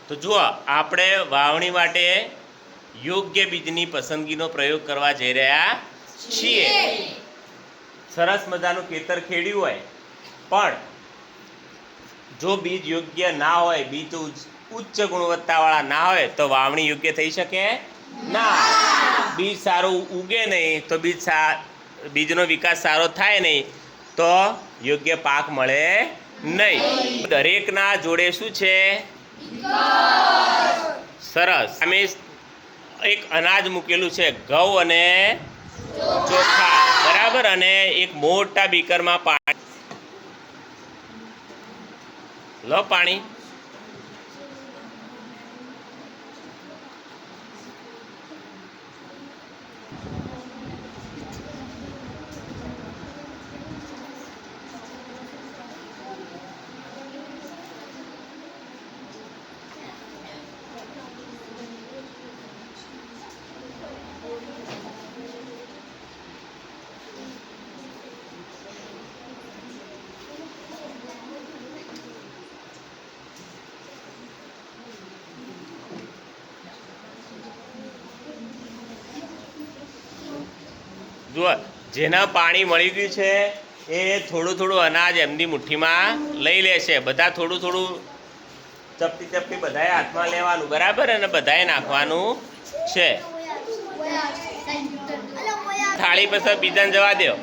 તો જુઓ, આપણે વાવણી માટે યોગ્ય બીજની પસંદગીનો પ્રયોગ કરવા જઈ રહ્યા છીએ. સરસ મજાનું ખેતર ખેડ્યું હોય, પણ જો બીજ યોગ્ય ના હોય, બીજ ઉચ્ચ ગુણવત્તાવાળા ના હોય, તો વાવણી યોગ્ય થઈ શકે ના. બીજ સારું ઉગે નહીં તો બીજનો વિકાસ સારો થાય નહીં, તો યોગ્ય પાક મળે નહીં. દરેકના જોડે શું છે? સરસ. અમે એક અનાજ મૂકેલું છે, ઘઉં અને ચોખા, બરાબર. અને એક મોટા બીકરમાં પાણી લો. પાણી જુઓ, જેના પાણી મળી ગયું છે એ થોડું થોડું અનાજ એમની મુઠ્ઠીમાં લઈ લે છે. બધા થોડું થોડું ચપટી ચપટી બધાએ હાથમાં લેવાનું, બરાબર, અને બધાએ નાખવાનું છે. થાળી પછી બીજાને જવા દો.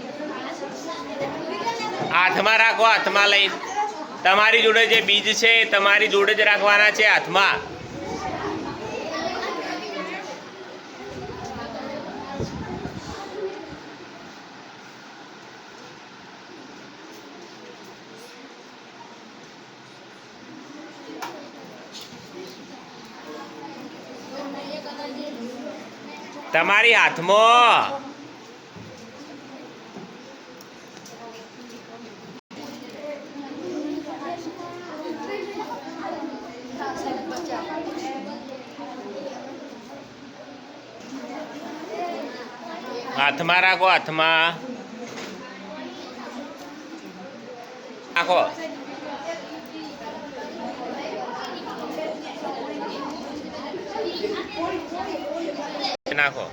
હાથમાં રાખો, હાથમાં લઈ. તમારી જોડે જે બીજ છે એ તમારી જોડે જ રાખવાના છે, હાથમાં. તમારી હાથમાં. હાથમાં રાખો, હાથમાં રાખો. નાખો.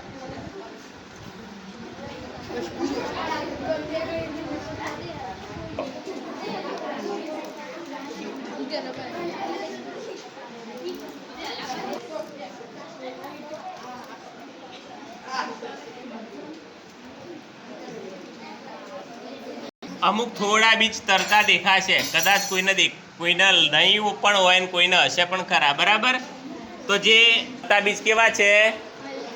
અમુક થોડા બીજ તરતા દેખાશે, કદાચ કોઈને નહીં પણ હોય ને કોઈને હશે પણ ખરા, બરાબર. તો જે બીજ કેવા છે?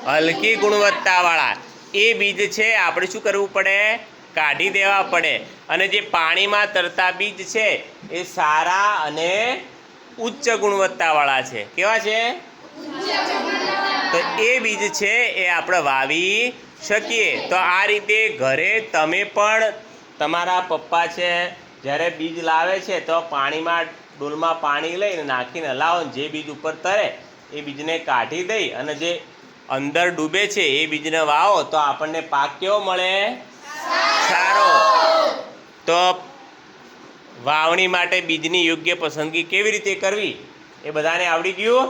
હલકી ગુણવત્તાવાળા. એ બીજ છે આપણે શું કરવું પડે? કાઢી દેવા પડે. અને જે પાણીમાં તરતા બીજ છે એ સારા અને ઉચ્ચ ગુણવત્તાવાળા છે. કેવા છે? તો એ બીજ છે એ આપણે વાવી શકીએ. તો આ રીતે ઘરે તમે પણ તમારા પપ્પા છે જ્યારે બીજ લાવે છે તો પાણીમાં ડોલમાં પાણી લઈને નાખીને લાવો, જે બીજ ઉપર તરે એ બીજને કાઢી દઈ અને જે અંદર ડૂબે છે એ બીજને વાવો તો આપણને પાક કેવો મળે? સારો. તો વાવણી માટે બીજની યોગ્ય પસંદગી કેવી રીતે કરવી એ બધાને આવડી ગયું?